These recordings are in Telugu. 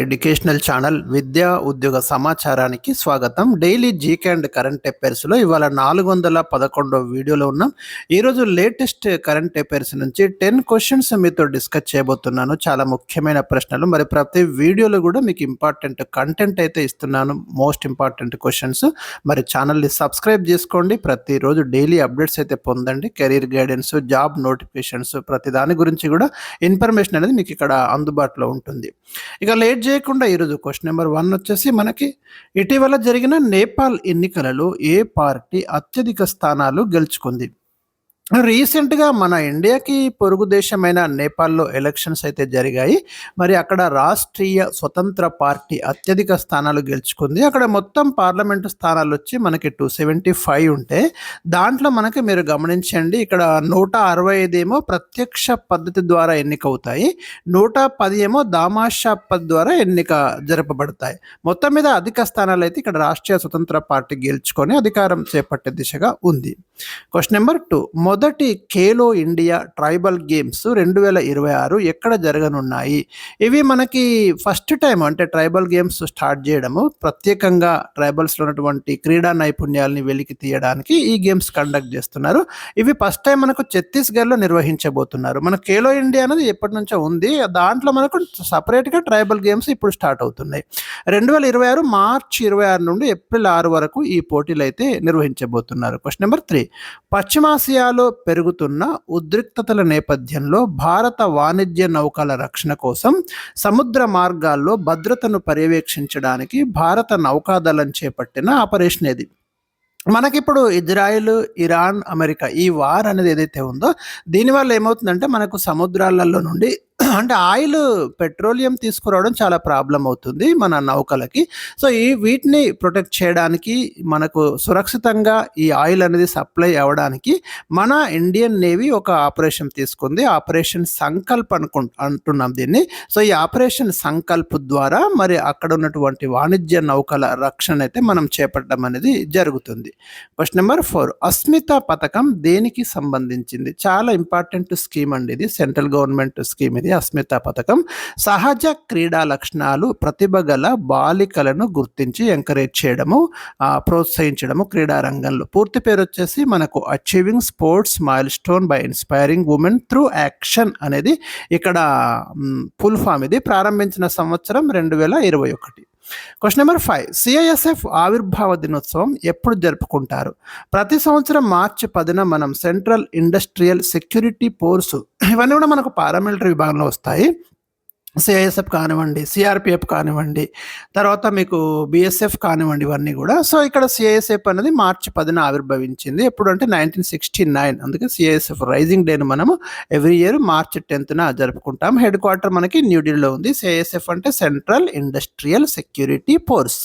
ఎడ్యుకేషనల్ ఛానల్ విద్యా ఉద్యోగ సమాచారానికి స్వాగతం. డైలీ జీకే అండ్ కరెంట్ అఫైర్స్లో ఇవాళ 411వ వీడియోలో ఉన్నాం. ఈరోజు లేటెస్ట్ కరెంట్ అఫైర్స్ నుంచి 10 క్వశ్చన్స్ మీతో డిస్కస్ చేయబోతున్నాను. చాలా ముఖ్యమైన ప్రశ్నలు. మరి ప్రతి వీడియోలో కూడా మీకు ఇంపార్టెంట్ కంటెంట్ అయితే ఇస్తున్నాను, మోస్ట్ ఇంపార్టెంట్ క్వశ్చన్స్. మరి ఛానల్ని సబ్స్క్రైబ్ చేసుకోండి. ప్రతిరోజు డైలీ అప్డేట్స్ అయితే పొందండి. కెరీర్ గైడెన్స్, జాబ్ నోటిఫికేషన్స్, ప్రతి దాని గురించి కూడా ఇన్ఫర్మేషన్ అనేది మీకు ఇక్కడ అందుబాటులో ఉంటుంది. ఇక లేట్ చేయకుండా ఈరోజు క్వశ్చన్ నెంబర్ 1 వచ్చేసి మనకి, ఇటీవల జరిగిన నేపాల్ ఎన్నికలలో ఏ పార్టీ అత్యధిక స్థానాలు గెలుచుకుంది? రీసెంట్గా మన ఇండియాకి పొరుగు దేశమైన నేపాల్లో ఎలక్షన్స్ అయితే జరిగాయి. మరి అక్కడ రాష్ట్రీయ స్వతంత్ర పార్టీ అత్యధిక స్థానాలు గెలుచుకుంది. అక్కడ మొత్తం పార్లమెంటు స్థానాలు వచ్చి మనకి 275 ఉంటే దాంట్లో మనకి మీరు గమనించండి, ఇక్కడ 165 ఏమో ప్రత్యక్ష పద్ధతి ద్వారా ఎన్నికవుతాయి, 110 ఏమో దామాషా పద్ధతి ద్వారా ఎన్నిక జరపబడతాయి. మొత్తం మీద అధిక స్థానాలు అయితే ఇక్కడ రాష్ట్రీయ స్వతంత్ర పార్టీ గెలుచుకొని అధికారం చేపట్టే దిశగా ఉంది. క్వశ్చన్ నెంబర్ 2, మొదటి ఖేలో ఇండియా ట్రైబల్ గేమ్స్ 2026 ఎక్కడ జరగనున్నాయి? ఇవి మనకి ఫస్ట్ టైం, అంటే ట్రైబల్ గేమ్స్ స్టార్ట్ చేయడము, ప్రత్యేకంగా ట్రైబల్స్లో ఉన్నటువంటి క్రీడా నైపుణ్యాలని వెలికి తీయడానికి ఈ గేమ్స్ కండక్ట్ చేస్తున్నారు. ఇవి ఫస్ట్ టైం మనకు ఛత్తీస్గఢ్లో నిర్వహించబోతున్నారు. మన ఖేలో ఇండియా అనేది ఎప్పటి నుంచో ఉంది, దాంట్లో మనకు సపరేట్గా ట్రైబల్ గేమ్స్ ఇప్పుడు స్టార్ట్ అవుతున్నాయి. 2026 మార్చి 26 నుండి ఏప్రిల్ 6 వరకు ఈ పోటీలు అయితే నిర్వహించబోతున్నారు. క్వశ్చన్ నెంబర్ 3, పశ్చిమాసియాలో పెరుగుతున్న ఉద్రిక్తతల నేపథ్యంలో భారత వాణిజ్య నౌకల రక్షణ కోసం సముద్ర మార్గాల్లో భద్రతను పర్యవేక్షించడానికి భారత నౌకాదళం చేపట్టిన ఆపరేషన్ ఏది? మనకిప్పుడు ఇజ్రాయెల్, ఇరాన్, అమెరికా ఈ వార్ అనేది ఏదైతే ఉందో దీనివల్ల ఏమవుతుందంటే మనకు సముద్రాలలో నుండి అంటే ఆయిల్, పెట్రోలియం తీసుకురావడం చాలా ప్రాబ్లం అవుతుంది మన నౌకలకి. సో వీటిని ప్రొటెక్ట్ చేయడానికి, మనకు సురక్షితంగా ఈ ఆయిల్ అనేది సప్లై అవ్వడానికి మన ఇండియన్ నేవీ ఒక ఆపరేషన్ తీసుకుంది. ఆపరేషన్ సంకల్ప్ అంటున్నాం దీన్ని. సో ఈ ఆపరేషన్ సంకల్ప్ ద్వారా మరి అక్కడ ఉన్నటువంటి వాణిజ్య నౌకల రక్షణ అయితే మనం చేపట్టడం అనేది జరుగుతుంది. క్వశ్చన్ నెంబర్ 4, అస్మిత పథకం దేనికి సంబంధించింది? చాలా ఇంపార్టెంట్ స్కీమ్ అండి ఇది, సెంట్రల్ గవర్నమెంట్ స్కీమ్ ఇది. అస్మిత పథకం సహజ క్రీడా లక్షణాలు, ప్రతిభ గల బాలికలను గుర్తించి ఎంకరేజ్ చేయడము, ప్రోత్సహించడము క్రీడా రంగంలో. పూర్తి పేరు వచ్చేసి మనకు achieving sports mile stone by inspiring women through action అనేది ఇక్కడ ఫుల్ ఫామ్. ఇది ప్రారంభించిన సంవత్సరం 2021. క్వశ్చన్ నెంబర్ 5, సిఐఎస్ఎఫ్ ఆవిర్భావ దినోత్సవం ఎప్పుడు జరుపుకుంటారు? ప్రతి సంవత్సరం మార్చి 10న మనం సెంట్రల్ ఇండస్ట్రియల్ సెక్యూరిటీ ఫోర్స్, ఇవన్నీ కూడా మనకు పారామిలిటరీ విభాగంలో వస్తాయి. సిఐఎస్ఎఫ్ కానివ్వండి, సిఆర్పిఎఫ్ కానివ్వండి, తర్వాత మీకు బిఎస్ఎఫ్ కానివ్వండి, ఇవన్నీ కూడా. సో ఇక్కడ సిఐఎస్ఎఫ్ అనేది మార్చి 10న ఆవిర్భవించింది. ఎప్పుడు అంటే 1969. అందుకే సిఐఎస్ఎఫ్ రైజింగ్ డేను మనము ఎవ్రీ ఇయర్ మార్చి 10న జరుపుకుంటాం. హెడ్ క్వార్టర్ మనకి న్యూఢిల్లీలో ఉంది. సిఐఎస్ఎఫ్ అంటే central industrial security force.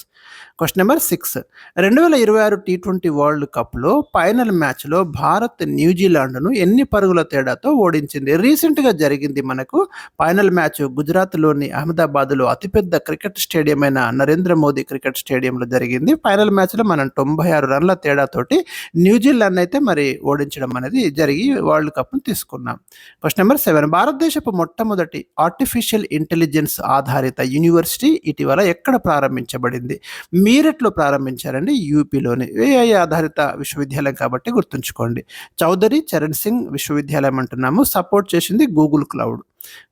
Question number 6, 2026 T20 world కప్లో ఫైనల్ మ్యాచ్లో భారత్ న్యూజిలాండ్ను ఎన్ని పరుగుల తేడాతో ఓడించింది? రీసెంట్గా జరిగింది మనకు ఫైనల్ మ్యాచ్ గుజరాత్లోని అహ్మదాబాద్లో అతిపెద్ద క్రికెట్ స్టేడియం అయిన నరేంద్ర మోదీ క్రికెట్ స్టేడియంలో జరిగింది. ఫైనల్ మ్యాచ్లో మనం 96 రన్ల తేడాతోటి న్యూజిలాండ్ అయితే మరి ఓడించడం అనేది జరిగి వరల్డ్ కప్ను తీసుకున్నాం. క్వశ్చన్ నెంబర్ 7, భారతదేశపు మొట్టమొదటి ఆర్టిఫిషియల్ ఇంటెలిజెన్స్ ఆధారిత యూనివర్సిటీ ఇటీవల ఎక్కడ ప్రారంభించబడింది? మీరట్లో ప్రారంభించారండి, యూపీలోని. ఏఐ ఆధారిత విశ్వవిద్యాలయం కాబట్టి గుర్తుంచుకోండి. చౌదరి చరణ్ సింగ్ విశ్వవిద్యాలయం అంటున్నాము. సపోర్ట్ చేసింది గూగుల్ క్లౌడ్.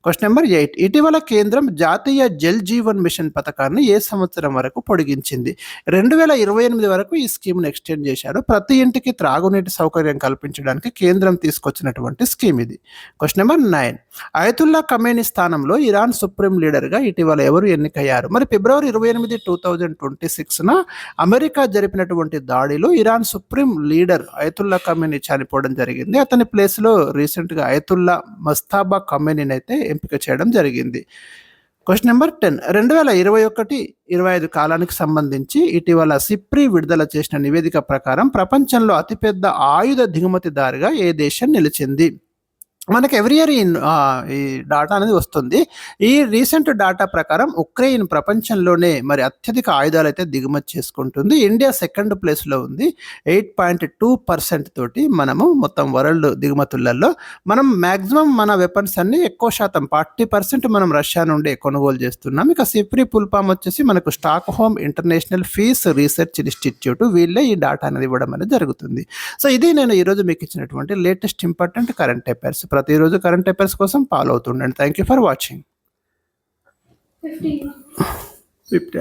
క్వశ్చన్ నెంబర్ 8, ఇటీవల కేంద్రం జాతీయ జల్ జీవన్ మిషన్ పథకాన్ని ఏ సంవత్సరం వరకు పొడిగించింది? 2028 వరకు ఈ స్కీమ్ను ఎక్స్టెండ్ చేశారు. ప్రతి ఇంటికి త్రాగునీటి సౌకర్యం కల్పించడానికి కేంద్రం తీసుకొచ్చినటువంటి స్కీమ్ ఇది. క్వశ్చన్ నెంబర్ 9, అయతుల్లా ఖమేనీ స్థానంలో ఇరాన్ సుప్రీం లీడర్గా ఇటీవల ఎవరు ఎన్నికయ్యారు? మరి ఫిబ్రవరి 28, 2026న అమెరికా జరిపినటువంటి దాడిలో Iran supreme leader Ayatollah Khamenei చనిపోవడం జరిగింది. అతని ప్లేస్లో రీసెంట్గా అయతుల్లా మస్తాబా ఖమేనీని అయితే ఎంపిక చేయడం జరిగింది. క్వశ్చన్ నెంబర్ 10, 2021-25 కాలానికి సంబంధించి ఇటీవల సిప్రి విడుదల చేసిన నివేదిక ప్రకారం ప్రపంచంలో అతిపెద్ద ఆయుధ దిగుమతిదారుగా ఏ దేశం నిలిచింది? మనకి ఎవ్రీ ఇయర్ ఈ డాటా అనేది వస్తుంది. ఈ రీసెంట్ డాటా ప్రకారం ఉక్రెయిన్ ప్రపంచంలోనే మరి అత్యధిక ఆయుధాలైతే దిగుమతి చేసుకుంటుంది. ఇండియా సెకండ్ ప్లేస్‌లో ఉంది. 8.2% తోటి మనము మొత్తం వరల్డ్ దిగుమతులలో మనం మాక్సిమం మన వెపన్స్ అన్నీ ఎక్కువ శాతం 40% మనం రష్యా నుండే కొనుగోలు చేస్తున్నాం. ఇక సిప్రి పుల్పామ్ వచ్చేసి మనకు Stockholm International Peace Research Institute వీళ్ళే ఈ డాటా అనేది ఇవ్వడం అనేది జరుగుతుంది. సో ఇది నేను ఈరోజు మీకు ఇచ్చినటువంటి లేటెస్ట్ ఇంపార్టెంట్ కరెంట్ అఫైర్స్. ప్రతిరోజు కరెంట్ అఫైర్స్ కోసం ఫాలో అవుతుండండి. Thank you for watching. 50